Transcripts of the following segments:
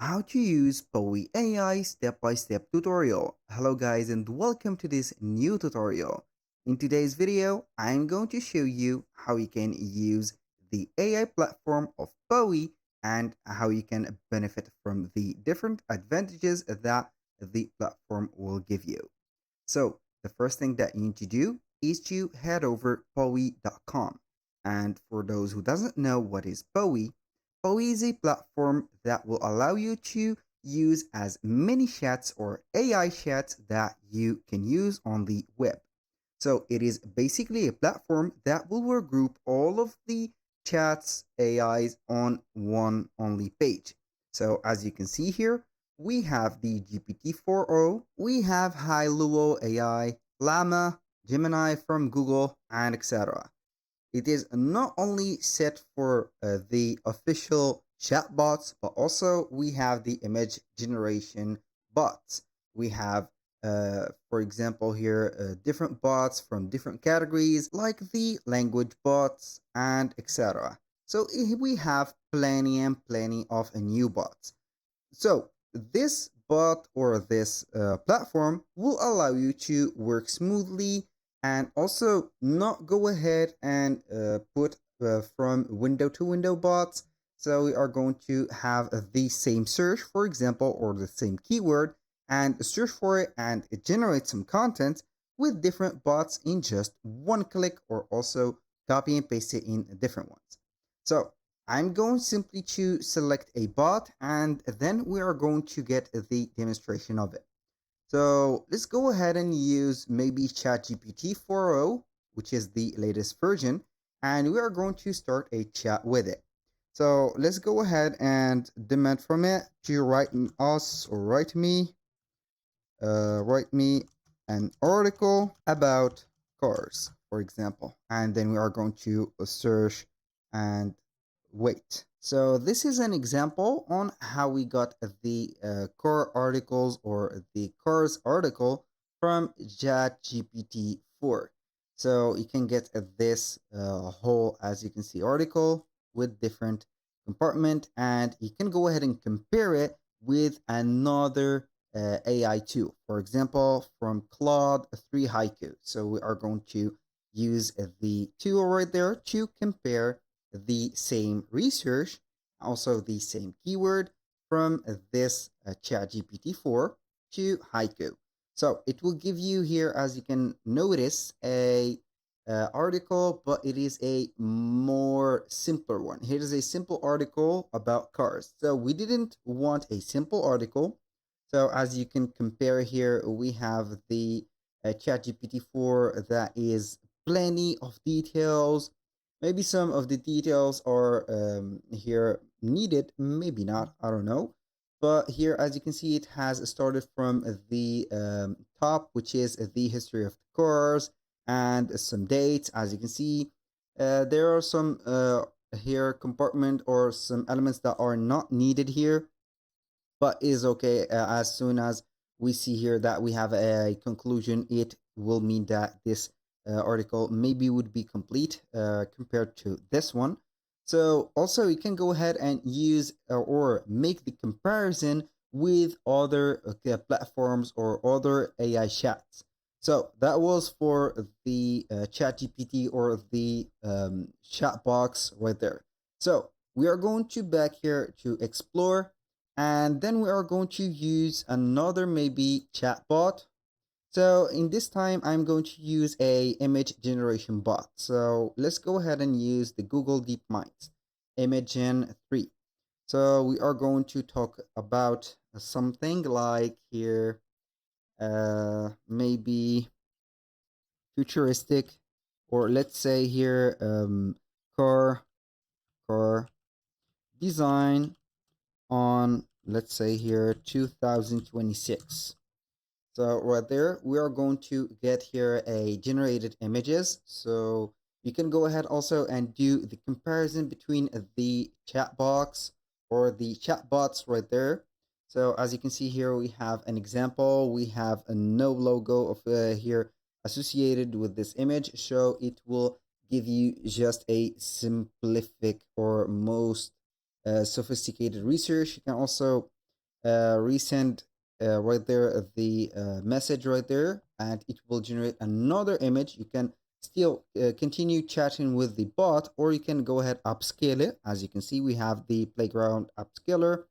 How to use Poe AI step-by-step tutorial. Hello guys and welcome to this new tutorial. In today's video, I'm going to show you how you can use the AI platform of Poe and how you can benefit from the different advantages that the platform will give you. So the first thing that you need to do is to head over poe.com. And for those who doesn't know what is Poe, Poe is a platform that will allow you to use as many chats or AI chats that you can use on the web. So it is basically a platform that will regroup all of the chats AIs on one only page. So as you can see here, we have the GPT-4o, we have Hailuo AI, Llama, Gemini from Google, and etc. It is not only set for the official chatbots, but also we have the image generation bots. We have, for example, here different bots from different categories, like the language bots and etc. So we have plenty and plenty of new bots. So this bot or this platform will allow you to work smoothly and also not go ahead and put from window to window bots. So we are going to have the same search, for example, or the same keyword and search for it and it generates some content with different bots in just one click or also copy and paste it in different ones. So I'm going simply to select a bot and then we are going to get the demonstration of it. So let's go ahead and use maybe ChatGPT 4.0, which is the latest version, and we are going to start a chat with it. So let's go ahead and demand from it to write us or write me an article about cars, for example, and then we are going to search and wait. So this is an example on how we got the car articles or the cars article from ChatGPT 4. So you can get this whole, as you can see, article with different compartment, and you can go ahead and compare it with another AI tool. For example, from Claude 3 Haiku. So we are going to use the tool right there to compare the same research, also the same keyword from this ChatGPT 4 to Haiku. So it will give you here, as you can notice, a article, but it is a more simpler one. Here is a simple article about cars. So we didn't want a simple article. So as you can compare here, we have the ChatGPT 4 that is plenty of details. Maybe some of the details are here needed, maybe not, I don't know. But here, as you can see, it has started from the top, which is the history of the cars and some dates. As you can see, there are some here compartment or some elements that are not needed here, but is okay as soon as we see here that we have a conclusion. It will mean that this article maybe would be complete compared to this one. So also you can go ahead and use or make the comparison with other platforms or other AI chats. So that was for the chat GPT or the chat box right there. So we are going to back here to explore, and then we are going to use another maybe chatbot. So in this time, I'm going to use a image generation bot. So let's go ahead and use the Google DeepMind Imagen 3. So we are going to talk about something like here, maybe futuristic, or let's say here, car design on, let's say here, 2026. So right there, we are going to get here a generated images. So you can go ahead also and do the comparison between the chat box or the chat bots right there. So as you can see here, we have an example. We have a no logo of here associated with this image. So it will give you just a simplific or most sophisticated research. You can also resend right there the message right there, and it will generate another image. You can still continue chatting with the bot, or you can go ahead upscale it. As you can see, we have the playground upscaler.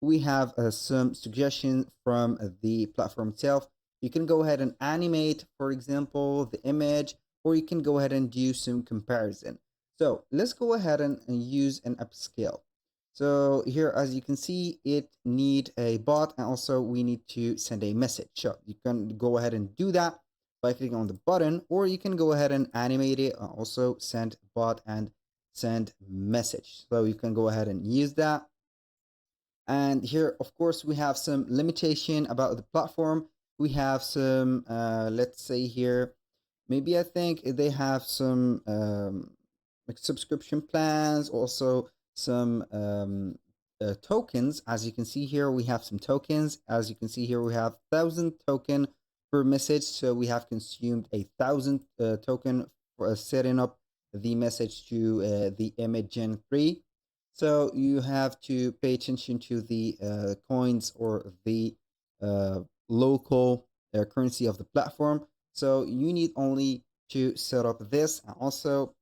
We have some suggestions from the platform itself. You can go ahead and animate, for example, the image, or you can go ahead and do some comparison. So let's go ahead and use an upscale. So here, as you can see, it need a bot, and also we need to send a message. So you can go ahead and do that by clicking on the button, or you can go ahead and animate it and also send bot and send message. So you can go ahead and use that. And here, of course, we have some limitation about the platform. We have some, let's say here, maybe I think they have some like subscription plans, also some tokens. As you can see here, we have some tokens. As you can see here, we have 1,000 token per message. So we have consumed 1,000 token for setting up the message to the image Gen 3. So you have to pay attention to the coins or the local currency of the platform. So you need only to set up this, and also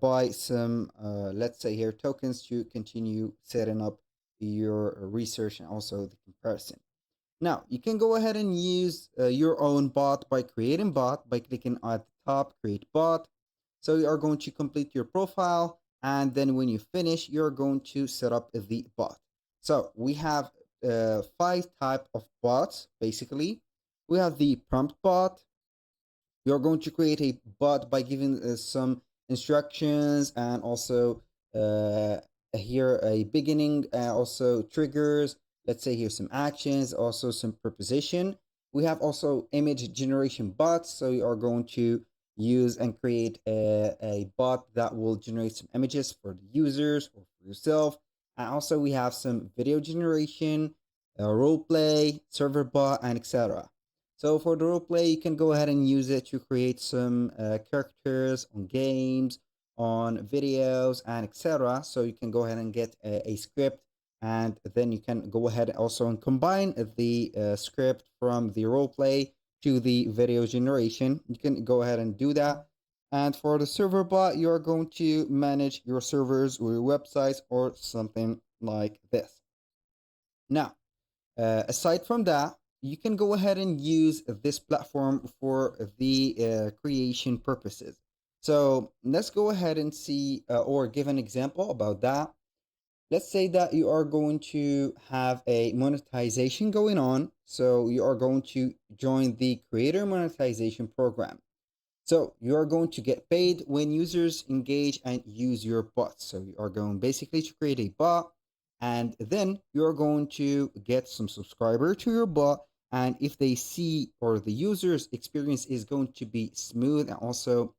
buy some, let's say here, tokens to continue setting up your research and also the comparison. Now, you can go ahead and use your own bot by creating bot by clicking at the top, create bot. So you are going to complete your profile, and then when you finish, you're going to set up the bot. So we have five type of bots, basically. We have the prompt bot. You're going to create a bot by giving some instructions, and also uh, here a beginning, also triggers. Let's say here some actions, also some preposition. We have also image generation bots. So you are going to use and create a bot that will generate some images for the users or for yourself. And also we have some video generation, role play, server bot, and etc. So for the role play, you can go ahead and use it to create some characters on games, on videos, and etc. So you can go ahead and get a script, and then you can go ahead also and combine the script from the role play to the video generation. You can go ahead and do that. And for the server bot, you're going to manage your servers or your websites or something like this. Now, aside from that, you can go ahead and use this platform for the creation purposes. So let's go ahead and see or give an example about that. Let's say that you are going to have a monetization going on. So you are going to join the creator monetization program. So you are going to get paid when users engage and use your bot. So you are going basically to create a bot, and then you're going to get some subscriber to your bot. And if they see or the user's experience is going to be smooth and also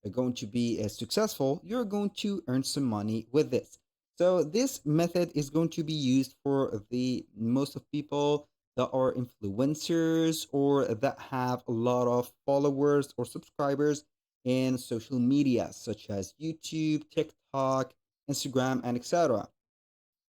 going to be successful, you're going to earn some money with this. So this method is going to be used for the most of people that are influencers or that have a lot of followers or subscribers in social media such as YouTube, TikTok, Instagram, and etc.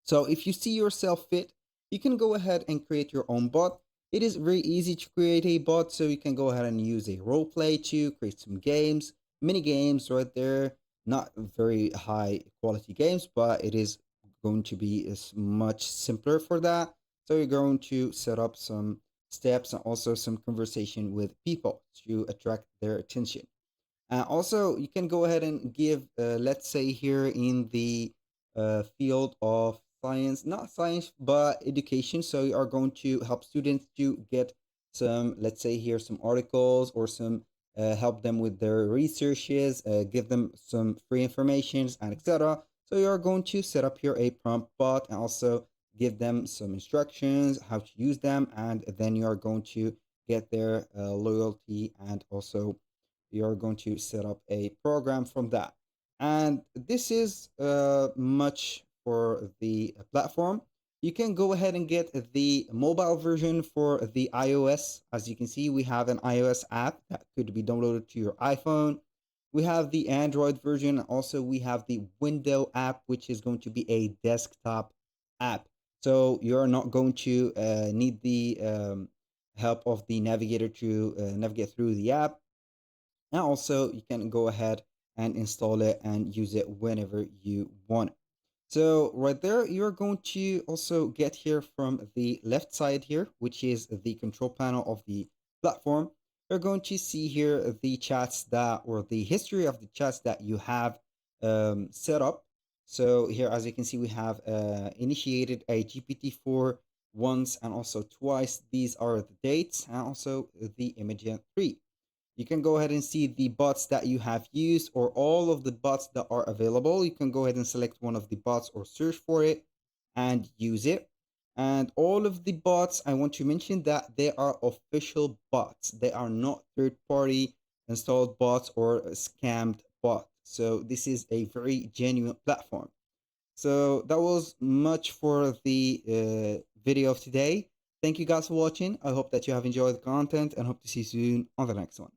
So if you see yourself fit, you can go ahead and create your own bot. It is very easy to create a bot, so you can go ahead and use a role play to create some games, mini games right there. Not very high quality games, but it is going to be much simpler for that. So you're going to set up some steps and also some conversation with people to attract their attention. Also, you can go ahead and give, let's say here in the field of science, not science, but education. So you are going to help students to get some, let's say here, some articles or some help them with their researches, give them some free informations and etc. So you are going to set up here a prompt bot and also give them some instructions, how to use them, and then you are going to get their loyalty, and also you're going to set up a program from that. And this is much for the platform. You can go ahead and get the mobile version for the iOS. As you can see, we have an iOS app that could be downloaded to your iPhone. We have the Android version. Also, we have the Window app, which is going to be a desktop app. So you're not going to need the help of the navigator to navigate through the app. And also you can go ahead and install it and use it whenever you want. So right there, you're going to also get here from the left side here, which is the control panel of the platform. You're going to see here the chats that, or the history of the chats that you have set up. So here, as you can see, we have initiated a GPT-4 once and also twice. These are the dates and also the image 3. You can go ahead and see the bots that you have used or all of the bots that are available. You can go ahead and select one of the bots or search for it and use it. And all of the bots, I want to mention that they are official bots. They are not third party installed bots or scammed bots. So this is a very genuine platform. So that was much for the video of today. Thank you guys for watching. I hope that you have enjoyed the content and hope to see you soon on the next one.